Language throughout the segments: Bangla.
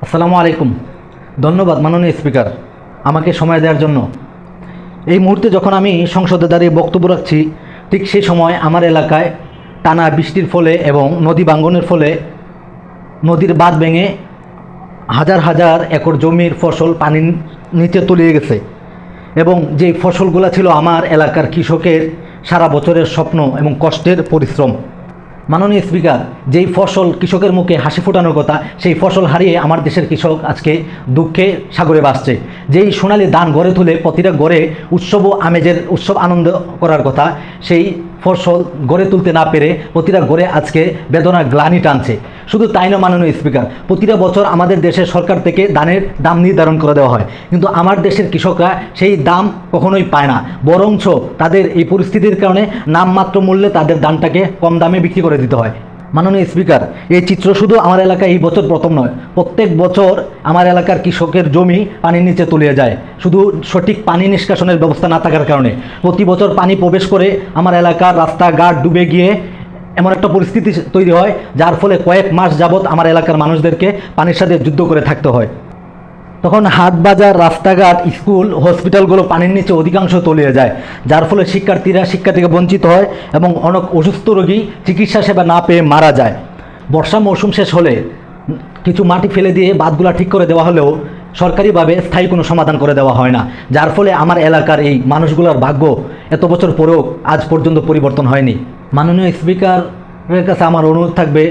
আসসালামু আলাইকুম। ধন্যবাদ মাননীয় স্পিকার আমাকে সময় দেওয়ার জন্য। এই মুহূর্তে যখন আমি সংসদে দাঁড়িয়ে বক্তব্য রাখছি, ঠিক সেই সময় আমার এলাকায় টানা বৃষ্টির ফলে এবং নদী ভাঙ্গনের ফলে নদীর বাঁধ ভেঙে হাজার হাজার একর জমির ফসল পানির নিচে তলিয়ে গেছে এবং যেই ফসলগুলো ছিল আমার এলাকার কৃষকের সারা বছরের স্বপ্ন এবং কষ্টের পরিশ্রম। মাননীয় স্পিকার, যেই ফসল কৃষকের মুখে হাসি ফোটানোর কথা, সেই ফসল হারিয়ে আমার দেশের কৃষক আজকে দুঃখে সাগরে ভাসছে। যেই সোনালি ধান গড়ে তুলে প্রতিটা গড়ে উৎসব ও আমেজের উৎসব আনন্দ করার কথা, সেই ফসল গড়ে তুলতে না পেরে প্রতিটা গড়ে আজকে বেদনার গ্লানি টানছে। শুধু তাই না মাননীয় স্পিকার, প্রতিটা বছর আমাদের দেশের সরকার থেকে ধানের দাম নির্ধারণ করে দেওয়া হয়, কিন্তু আমার দেশের কৃষকরা সেই দাম কখনোই পায় না, বরঞ্চ তাদের এই পরিস্থিতির কারণে নামমাত্র মূল্যে তাদের ধানটাকে কম দামে বিক্রি করে দিতে হয়। মাননীয় স্পিকার, এই চিত্র শুধু আমার এলাকায় এই বছর প্রথম নয়, প্রত্যেক বছর আমার এলাকার কৃষকের জমি পানির নিচে তলিয়ে যায় শুধু সঠিক পানি নিষ্কাশনের ব্যবস্থা না থাকার কারণে। প্রতি বছর পানি প্রবেশ করে আমার এলাকার রাস্তাঘাট ডুবে গিয়ে এমন একটা পরিস্থিতি তৈরি হয়, যার ফলে কয়েক মাস যাবৎ আমার এলাকার মানুষদেরকে পানির সাথে যুদ্ধ করে থাকতে হয়। তখন হাট বাজার, রাস্তাঘাট, স্কুল, হসপিটালগুলো পানির নিচে অধিকাংশ তলিয়ে যায়, যার ফলে শিক্ষার্থীরা শিক্ষা থেকে বঞ্চিত হয় এবং অনেক অসুস্থ রোগী চিকিৎসা সেবা না পেয়ে মারা যায়। বর্ষা মৌসুম শেষ হলে কিছু মাটি ফেলে দিয়ে বাঁধগুলা ঠিক করে দেওয়া হলেও সরকারিভাবে স্থায়ী কোনো সমাধান করে দেওয়া হয় না, যার ফলে আমার এলাকার এই মানুষগুলোর ভাগ্য এত বছর পরেও আজ পর্যন্ত পরিবর্তন হয়নি। মাননীয় স্পিকারের কাছে আমার অনুরোধ থাকবে,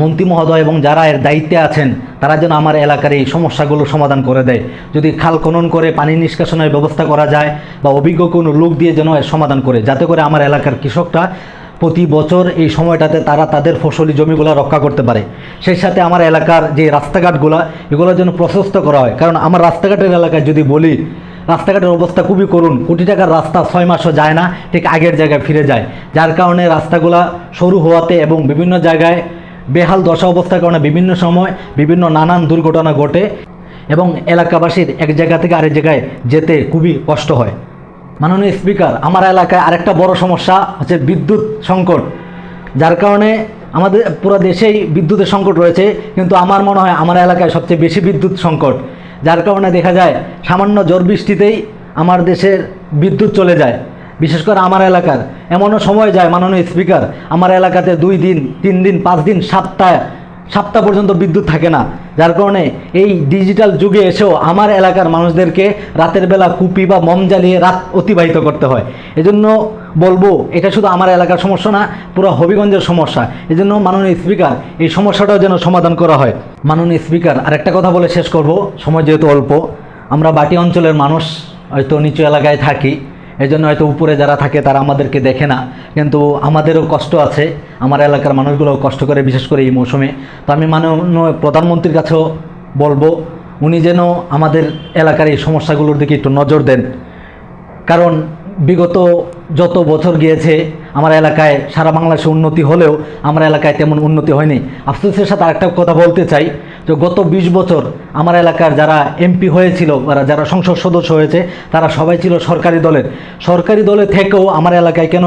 মন্ত্রী মহোদয় এবং যারা এর দায়িত্বে আছেন তারা যেন আমার এলাকার এই সমস্যাগুলো সমাধান করে দেয়। যদি খাল খনন করে পানি নিষ্কাশনের ব্যবস্থা করা যায় বা অভিজ্ঞ কোনো লোক দিয়ে যেন এর সমাধান করে, যাতে করে আমার এলাকার কৃষকরা প্রতি বছর এই সময়টাতে তারা তাদের ফসলি জমিগুলো রক্ষা করতে পারে। সেই সাথে আমার এলাকার যে রাস্তাঘাটগুলো, এগুলো যেন প্রশস্ত করা হয়, কারণ আমার রাস্তাঘাটের এলাকায় যদি বলি, রাস্তাঘাটের অবস্থা খুবই করুণ। কোটি টাকার রাস্তা 6 মাসও যায় না, ঠিক আগের জায়গায় ফিরে যায়, যার কারণে রাস্তাগুলো সরু হওয়াতে এবং বিভিন্ন জায়গায় বেহাল দশা অবস্থার কারণে বিভিন্ন সময় বিভিন্ন নানান দুর্ঘটনা ঘটে এবং এলাকাবাসীর এক জায়গা থেকে আরেক জায়গায় যেতে খুবই কষ্ট হয়। মাননীয় স্পিকার, আমার এলাকায় আরেকটা বড় সমস্যা হচ্ছে বিদ্যুৎ সংকট, যার কারণে আমাদের পুরো দেশেই বিদ্যুতের সংকট রয়েছে, কিন্তু আমার মনে হয় আমার এলাকায় সবচেয়ে বেশি বিদ্যুৎ সংকট, যার কারণে দেখা যায় সামান্য ঝড় বৃষ্টিতেই আমার দেশের বিদ্যুৎ চলে যায়। বিশেষ করে আমার এলাকার এমনও সময় যায় মাননীয় স্পিকার, আমার এলাকাতে 2 দিন, 3 দিন, 5 দিন, সপ্তাহ পর্যন্ত বিদ্যুৎ থাকে না, যার কারণে এই ডিজিটাল যুগে এসেও আমার এলাকার মানুষদেরকে রাতের বেলা কুপি বা মম জ্বালিয়ে রাত অতিবাহিত করতে হয়। এজন্য বলবো, এটা শুধু আমার এলাকার সমস্যা না, পুরো হবিগঞ্জের সমস্যা। এজন্য মাননীয় স্পিকার, এই সমস্যাটাও যেন সমাধান করা হয়। মাননীয় স্পিকার, আরেকটা কথা বলে শেষ করব, সময় যেহেতু অল্প। আমরা বাটি অঞ্চলের মানুষ, হয়তো নিচু এলাকায় থাকি, এই জন্য হয়তো উপরে যারা থাকে তারা আমাদেরকে দেখে না, কিন্তু আমাদেরও কষ্ট আছে, আমার এলাকার মানুষগুলোও কষ্ট করে, বিশেষ করে এই মৌসুমে। তো আমি মাননীয় প্রধানমন্ত্রীর কাছেও বলবো, উনি যেন আমাদের এলাকার এই সমস্যাগুলোর দিকে একটু নজর দেন, কারণ বিগত যত বছর গিয়েছে আমার এলাকায় সারা বাংলাদেশে উন্নতি হলেও আমার এলাকায় তেমন উন্নতি হয়নি। আফসোসের সাথে আরেকটা কথা বলতে চাই, যে গত 20 বছর আমার এলাকার যারা এমপি হয়েছিল, যারা সংসদ সদস্য হয়েছে, তারা সবাই ছিল সরকারি দলে থেকেও আমার এলাকায় কেন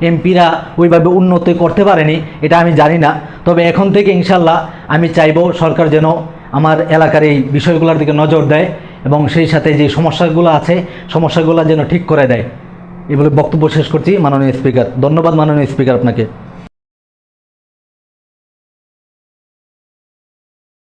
এমপিরা ওইভাবে উন্নতি করতে পারেনি এটা আমি জানি না। তবে এখন থেকে ইনশাল্লাহ আমি চাইব সরকার যেন আমার এলাকার এই বিষয়গুলোর দিকে নজর দেয় এবং সেই সাথে যে সমস্যাগুলো আছে সমস্যাগুলো যেন ঠিক করে দেয়। এই বলে বক্তব্য শেষ করছি মাননীয় স্পিকার। ধন্যবাদ মাননীয় স্পিকার আপনাকে।